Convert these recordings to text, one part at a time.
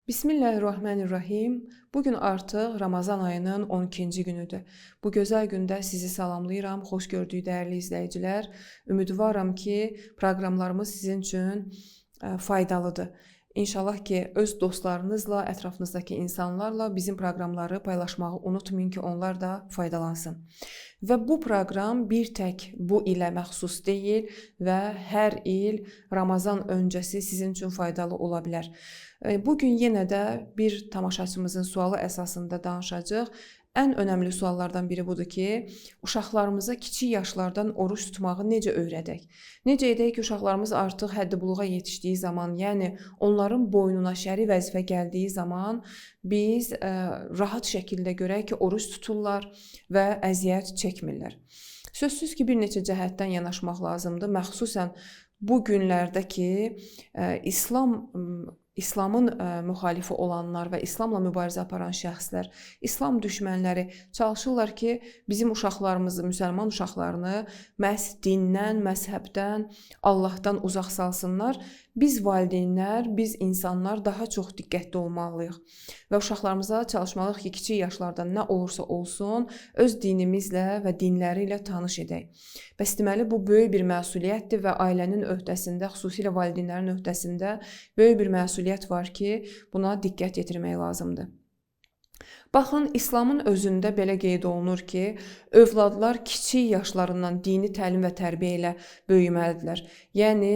Bismillahirrahmanirrahim. Bugün artıq Ramazan ayının 12-ci günüdür. Bu gözəl gündə sizi salamlayıram. Xoş gördük dəyərli izləyicilər. Ümidvaram ki, proqramlarımız sizin üçün faydalıdır. İnşallah ki, öz dostlarınızla, ətrafınızdakı insanlarla bizim proqramları paylaşmağı unutmayın ki, onlar da faydalansın. Və bu proqram bir tək bu ilə məxsus deyil və hər il Ramazan öncəsi sizin üçün faydalı ola bilər. Bugün yenə də bir tamaşaçımızın sualı əsasında danışacağıq. Ən önəmli suallardan biri budur ki, uşaqlarımıza kiçik yaşlardan oruç tutmağı necə öyrədək? Necə edək ki, uşaqlarımız artıq həddi-buluğa yetişdiyi zaman, yəni onların boynuna şəri vəzifə gəldiyi zaman biz rahat şəkildə görək ki, oruç tuturlar və əziyyət çəkmirlər. Sözsüz ki, bir neçə cəhətdən yanaşmaq lazımdır. Məxsusən bu günlərdə ki, İslamın müxalifi olanlar və İslamla mübarizə aparan şəxslər, İslam düşmənləri çalışırlar ki, bizim uşaqlarımızı, müsəlman uşaqlarını məhz dindən, məzhəbdən, Allahdan uzaq salsınlar. Biz valideynlər, biz insanlar daha çox diqqətli olmalıyıq və uşaqlarımıza çalışmalıyıq ki, kiçik yaşlardan nə olursa olsun, öz dinimizlə və dinləri ilə tanış edək. Bəs deməli, bu böyük bir məsuliyyətdir və ailənin öhdəsində, xüsusilə valideynlərin öhdəsində böyük bir məsuliyyət var ki, buna diqqət yetirmək lazımdır. Baxın, İslamın özündə belə qeyd olunur ki, övladlar kiçik yaşlarından dini təlim və tərbiyə ilə böyüməlidirlər. Yəni,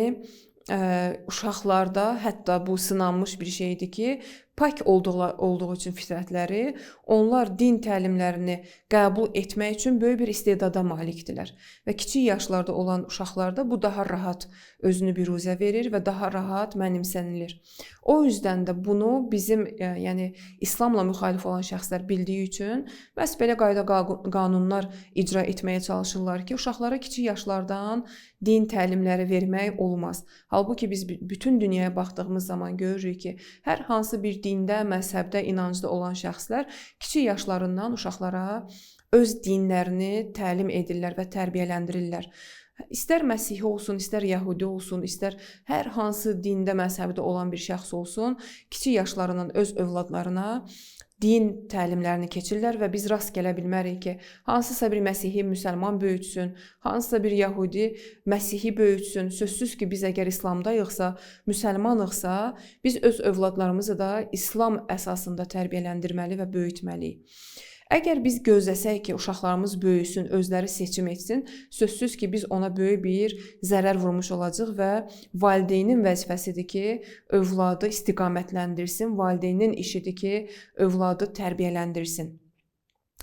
uşaqlarda hətta bu sınanmış bir şeydir ki, pak olduğu üçün fitrətləri, onlar din təlimlərini qəbul etmək üçün böyük bir istedada malikdirlər. Və kiçik yaşlarda olan uşaqlarda bu daha rahat özünü biruzə verir və daha rahat mənimsənilir. O yüzden də bunu bizim, yəni İslamla müxalif olan şəxslər bildiyi üçün məhz belə qayda qanunlar icra etməyə çalışırlar ki, uşaqlara kiçik yaşlardan din təlimləri vermək olmaz. Halbuki biz bütün dünyaya baxdığımız zaman görürük ki, hər hansı bir dində, məzhəbdə, inancda olan şəxslər kiçik yaşlarından uşaqlara öz dinlərini təlim edirlər və tərbiyələndirirlər. İstər Məsihi olsun, istər Yəhudi olsun, istər hər hansı dində, məzhəbdə olan bir şəxs olsun, kiçik yaşlarından öz övladlarına din təlimlərini keçirlər və biz rast gələ bilmərik ki, hansısa bir Məsihi müsəlman böyütsün, hansısa bir Yəhudi Məsihi böyütsün. Sözsüz ki, biz əgər İslamdayıqsa, müsəlmanıqsa, biz öz övladlarımızı da İslam əsasında tərbiyələndirməli və böyütməliyik. Əgər biz gözləsək ki, uşaqlarımız böyüsün, özləri seçim etsin, sözsüz ki, biz ona böyük bir zərər vurmuş olacaq və valideynin vəzifəsidir ki, övladı istiqamətləndirsin, valideynin işidir ki, övladı tərbiyələndirsin.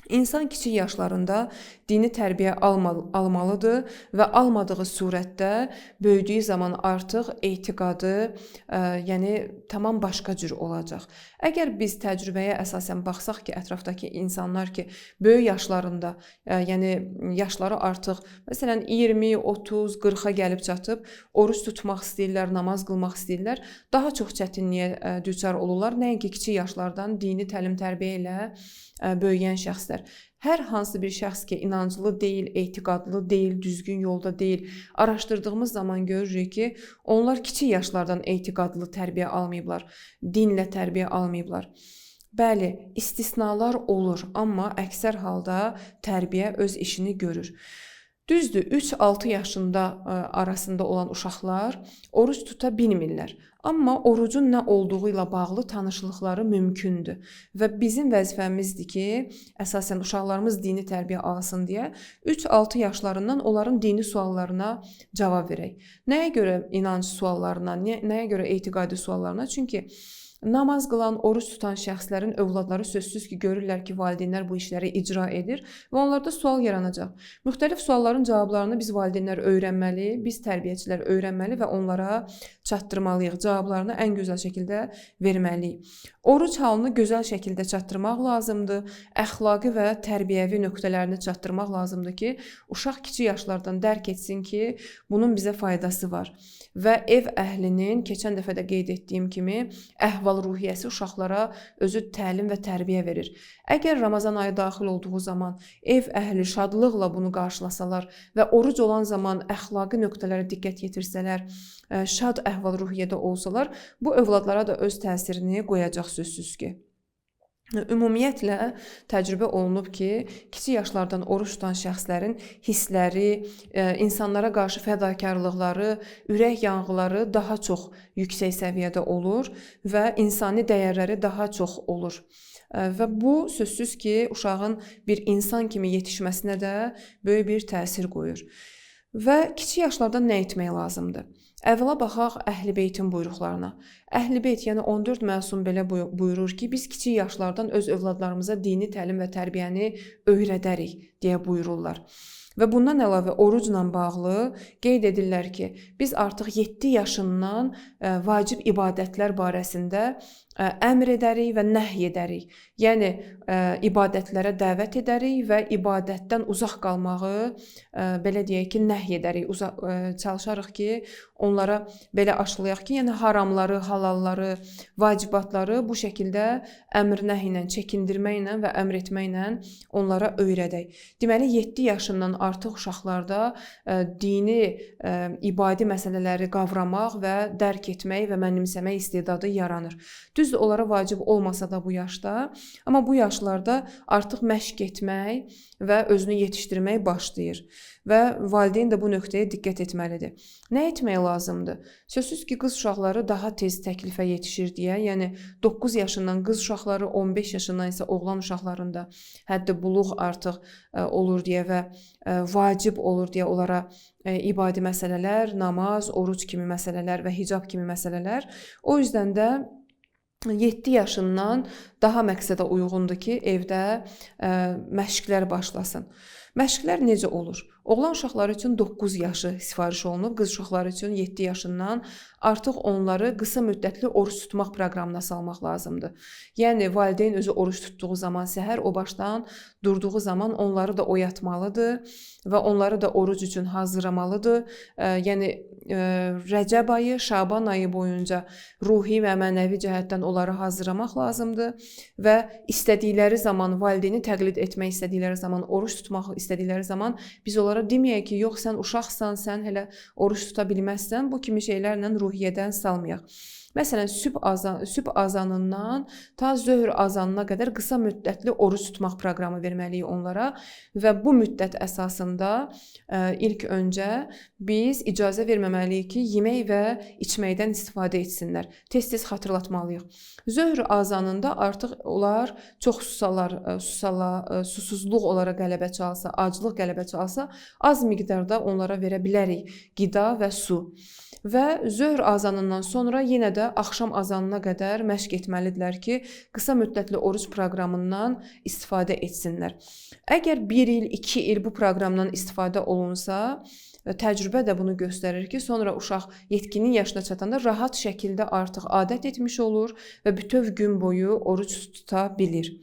İnsan kiçik yaşlarında dini tərbiyə almalıdır və almadığı surətdə böyüdüyü zaman artıq etiqadı, yəni tamam başqa cür olacaq. Əgər biz təcrübəyə əsasən baxsaq ki, ətrafdakı insanlar ki, böyük yaşlarında, yəni yaşları artıq, məsələn 20, 30, 40-a gəlib çatıb, oruç tutmaq istəyirlər, namaz qılmaq istəyirlər, daha çox çətinliyə düçar olurlar, nəinki kiçik yaşlardan dini təlim-tərbiyə ilə böyüyən şəxslər. Hər hansı bir şəxs ki, inanclı deyil, etiqadlı deyil, düzgün yolda deyil, araşdırdığımız zaman görürük ki, onlar kiçik yaşlardan etiqadlı tərbiyə almayıblar, dinlə tərbiyə almayıblar. Bəli, istisnalar olur, amma əksər halda tərbiyə öz işini görür. Düzdür, 3-6 yaşında arasında olan uşaqlar oruç tuta bilmirlər. Amma orucun nə olduğu ilə bağlı tanışlıqları mümkündür. Və bizim vəzifəmizdir ki, əsasən uşaqlarımız dini tərbiyə alsın deyə 3-6 yaşlarından onların dini suallarına cavab verək. Nəyə görə inanc suallarına, nəyə görə etiqadi suallarına? Çünki namaz qılan, oruç tutan şəxslərin övladları sözsüz ki, görürlər ki, valideynlər bu işləri icra edir və onlarda sual yaranacaq. Müxtəlif sualların cavablarını biz valideynlər öyrənməli, biz tərbiyəçilər öyrənməli və onlara çatdırmalıyıq. Cavablarını ən gözəl şəkildə verməliyik. Oruc halını gözəl şəkildə çatdırmaq lazımdır. Əxlaqi və tərbiyəvi nöqtələrini çatdırmaq lazımdır ki, uşaq kiçik yaşlardan dərk etsin ki, bunun bizə faydası var. Və ev əhlinin, keçən dəfə də qeyd etdiyim kimi, əhval əhval-ruhiyyəsi uşaqlara özü təlim və tərbiyə verir. Əgər Ramazan ayı daxil olduğu zaman ev əhli şadlıqla bunu qarşılasalar və oruc olan zaman əxlaqi nöqtələrə diqqət yetirsələr, şad əhval-ruhiyyədə olsalar, bu övladlara da öz təsirini qoyacaq sözsüz ki. Ümumiyyətlə təcrübə olunub ki, kiçik yaşlardan oruç tutan şəxslərin hissləri, insanlara qarşı fədakarlıqları, ürək yanğıları daha çox yüksək səviyyədə olur və insani dəyərləri daha çox olur. Və bu sözsüz ki, uşağın bir insan kimi yetişməsinə də böyük bir təsir qoyur. Və kiçik yaşlardan nə etmək lazımdır? Əvvəla baxaq Əhl-i Beytin buyruqlarına. Əhl-i Beyt, yəni 14 məsum belə buyurur ki, biz kiçik yaşlardan öz övladlarımıza dini təlim və tərbiyəni öyrədərik deyə buyururlar. Və bundan əlavə orucla bağlı qeyd edirlər ki, biz artıq 7 yaşından vacib ibadətlər barəsində əmr edərik və nəhy edərik. Yəni, ibadətlərə dəvət edərik və ibadətdən uzaq qalmağı, belə deyək ki, nəhy edərik. Çalışarıq ki, onlara belə aşılayaq ki, yəni haramları, halalları, vacibatları bu şəkildə əmr-nəhy ilə, çəkindirməklə və əmr etməklə onlara öyrədək. Deməli, 7 yaşından artıq uşaqlarda dini, ibadi məsələləri qavramaq və dərk etmək və mənimsəmək istedadı yaranır. Düzdür, onlara vacib olmasa da bu yaşda, amma bu yaşlarda artıq məşq etmək və özünü yetişdirmək başlayır. Və valideyn də bu nöqtəyə diqqət etməlidir. Nə etmək lazımdır? Sözsüz ki, qız uşaqları daha tez təklifə yetişir deyə, yəni 9 yaşından qız uşaqları, 15 yaşından isə oğlan uşaqlarında həddi buluğ artıq olur deyə və vacib olur deyə onlara ibadi məsələlər, namaz, oruc kimi məsələlər və hicab kimi məsələlər. O yüzdən də 7 yaşından daha məqsədə uyğundur ki, evdə məşqlər başlasın. Məşqlər necə olur? Oğlan uşaqları üçün 9 yaşı sifariş olunub, qız uşaqları üçün 7 yaşından artıq onları qısa müddətli oruç tutmaq proqramına salmaq lazımdır. Yəni, valideyn özü oruç tutduğu zaman, səhər o başdan durduğu zaman onları da oyatmalıdır və onları da oruc üçün hazırlamalıdır. Yəni, Rəcəb ayı, Şaban ayı boyunca ruhi və mənəvi cəhətdən onları hazırlamaq lazımdır və istədikləri zaman, valideyni təqlid etmək istədikləri zaman, oruç tutmaq istədikləri zaman biz onlara deməyək ki, yox, sən uşaqsan, sən hələ oruç tuta bilməzsən, bu kimi şeylərlə ruhiyyədən salmayaq. Məsələn, sübh azanından ta zöhr azanına qədər qısa müddətli oruç tutmaq proqramı verməliyik onlara və bu müddət əsasında ilk öncə biz icazə verməməliyik ki, yemək və içməkdən istifadə etsinlər. Tez-tez xatırlatmalıyıq. Zöhr azanında artıq onlar çox susuzluq onlara qələbə çalsa, aclıq qələbə çalsa, az miqdarda onlara verə bilərik qida və su. Və zöhr azanından sonra yenə də axşam azanına qədər məşq etməlidirlər ki, qısa müddətli oruc proqramından istifadə etsinlər. Əgər 1 il, 2 il bu proqramdan istifadə olunsa, təcrübə də bunu göstərir ki, sonra uşaq yetkinlik yaşına çatanda rahat şəkildə artıq adət etmiş olur və bütöv gün boyu oruc tuta bilir.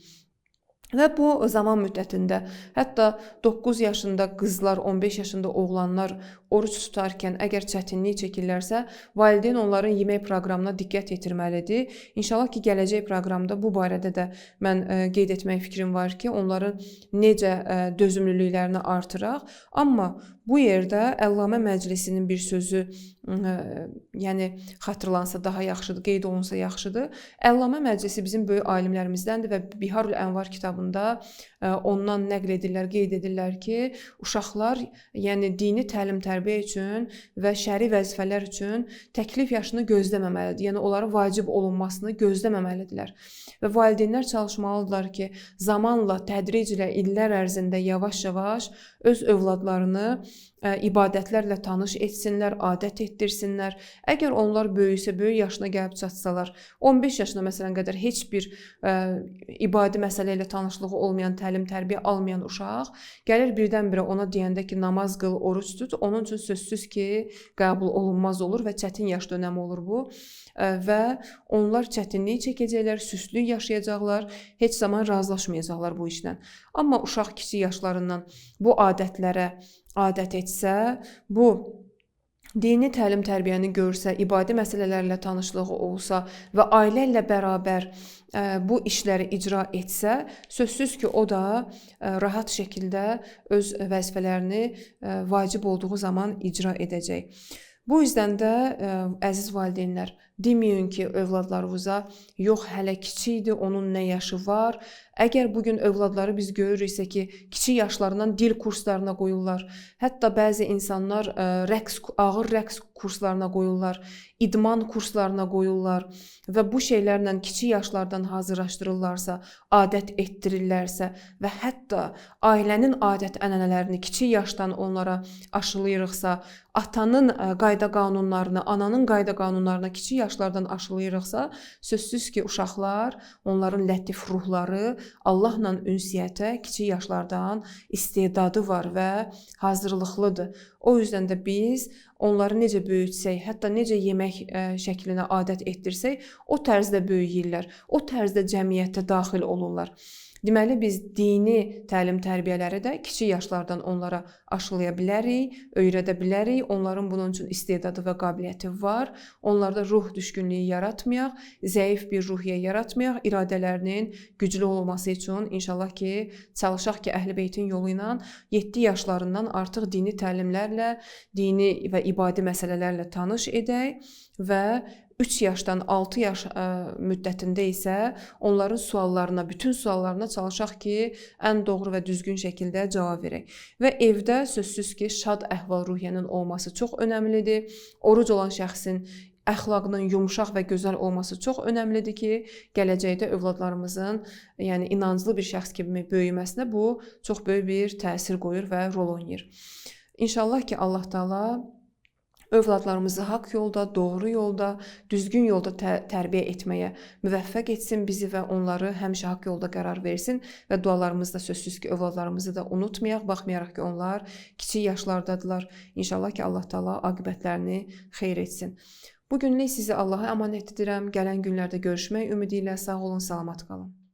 Və bu zaman müddətində hətta 9 yaşında qızlar, 15 yaşında oğlanlar oruc tutarkən əgər çətinlik çəkirlərsə, valideyn onların yemək proqramına diqqət yetirməlidir. İnşallah ki, gələcək proqramda bu barədə də mən qeyd etmək fikrim var ki, onların necə dözümlülüklərini artıraq. Amma bu yerdə Əllamə Məclisinin bir sözü yəni xatırlansa daha yaxşıdır, qeyd olunsa yaxşıdır. Əllamə Məclisi bizim böyük alimlərimizdəndir və Biharul Ənvar kitabında ondan nəql edirlər, qeyd edirlər ki, uşaqlar, yəni dini təlim-tərbiyə üçün və şəri vəzifələr üçün təklif yaşını gözləməməlidir. Yəni onların vacib olunmasını gözləməməlidirlər. Və valideynlər çalışmalıdırlar ki, zamanla, tədriclə, illər ərzində yavaş-yavaş öz övladlarını ibadətlərlə tanış etsinlər, adət etdirsinlər. Əgər onlar böyüksə, böyük yaşına gəlib çatsalar, 15 yaşına məsələn qədər heç bir ibadi məsələ ilə tanışlığı olmayan, təlim-tərbiyə almayan uşaq gəlir birdən-birə ona deyəndə ki, namaz qıl, oruç tut, onun üçün sözsüz ki, qəbul olunmaz olur və çətin yaş dönəmi olur bu. Və onlar çətinlik çəkəcəklər, süstlük yaşayacaqlar, heç zaman razılaşmayacaqlar bu işlə. Amma uşaq kiçik yaşlarından bu adətlərə adət etsə, bu dini təlim-tərbiyəni görsə, ibadi məsələlərlə tanışlığı olsa və ailə ilə bərabər bu işləri icra etsə, sözsüz ki, o da rahat şəkildə öz vəzifələrini vacib olduğu zaman icra edəcək. Bu yüzdən də əziz valideynlər, deməyin ki, övladlarınıza yox hələ kiçikdir, onun nə yaşı var. Əgər bu gün övladları biz görürüksə ki, kiçik yaşlarından dil kurslarına qoyurlar, hətta bəzi insanlar ağır rəqs kurslarına qoyurlar, idman kurslarına qoyurlar və bu şeylərlə kiçik yaşlardan hazırlaşdırırlarsa, adət etdirirlərsə və hətta ailənin adət-ənənələrini kiçik yaşdan onlara aşılayırıqsa, atanın qayda-qanunlarını, ananın qayda-qanunlarını kiçik yaşlardan aşılayırıqsa, sözsüz ki, uşaqlar, onların lətif ruhları Allahla ünsiyyətə kiçik yaşlardan istedadı var və hazırlıqlıdır. O yüzden də biz onları necə böyütsək, hətta necə yemək şəklinə adət etdirsək, o tərzdə böyüyürlər, o tərzdə cəmiyyətə daxil olurlar. Deməli, biz dini təlim-tərbiyələri də kiçik yaşlardan onlara aşılaya bilərik, öyrədə bilərik. Onların bunun üçün istedadı və qabiliyyəti var. Onlarda ruh düşkünlüyü yaratmayaq, zəif bir ruhiyyə yaratmayaq. İradələrinin güclü olması üçün inşallah ki, çalışaq ki, Əhl-i Beytin yolu ilə 7 yaşlarından artıq dini təlimlərlə, dini və ibadi məsələlərlə tanış edək və 3 yaşdan 6 yaş müddətində isə onların suallarına, bütün suallarına çalışaq ki, ən doğru və düzgün şəkildə cavab verək. Və evdə sözsüz ki, şad əhval-ruhiyyənin olması çox önəmlidir. Oruc olan şəxsin əxlaqının yumşaq və gözəl olması çox önəmlidir ki, gələcəkdə övladlarımızın, yəni inanclı bir şəxs kimi böyüməsinə bu çox böyük bir təsir qoyur və rol oynayır. İnşallah ki, Allah Taala övladlarımızı haqq yolda, doğru yolda, düzgün yolda tərbiyə etməyə müvəffəq etsin bizi və onları həmişə haqq yolda qərar versin və dualarımızda sözsüz ki, övladlarımızı da unutmayaq, baxmayaraq ki, onlar kiçik yaşlardadılar. İnşallah ki, Allah Taala aqibətlərini xeyir etsin. Bu günlük sizi Allaha əmanət edirəm. Gələn günlərdə görüşmək ümidi ilə sağ olun, salamat qalın.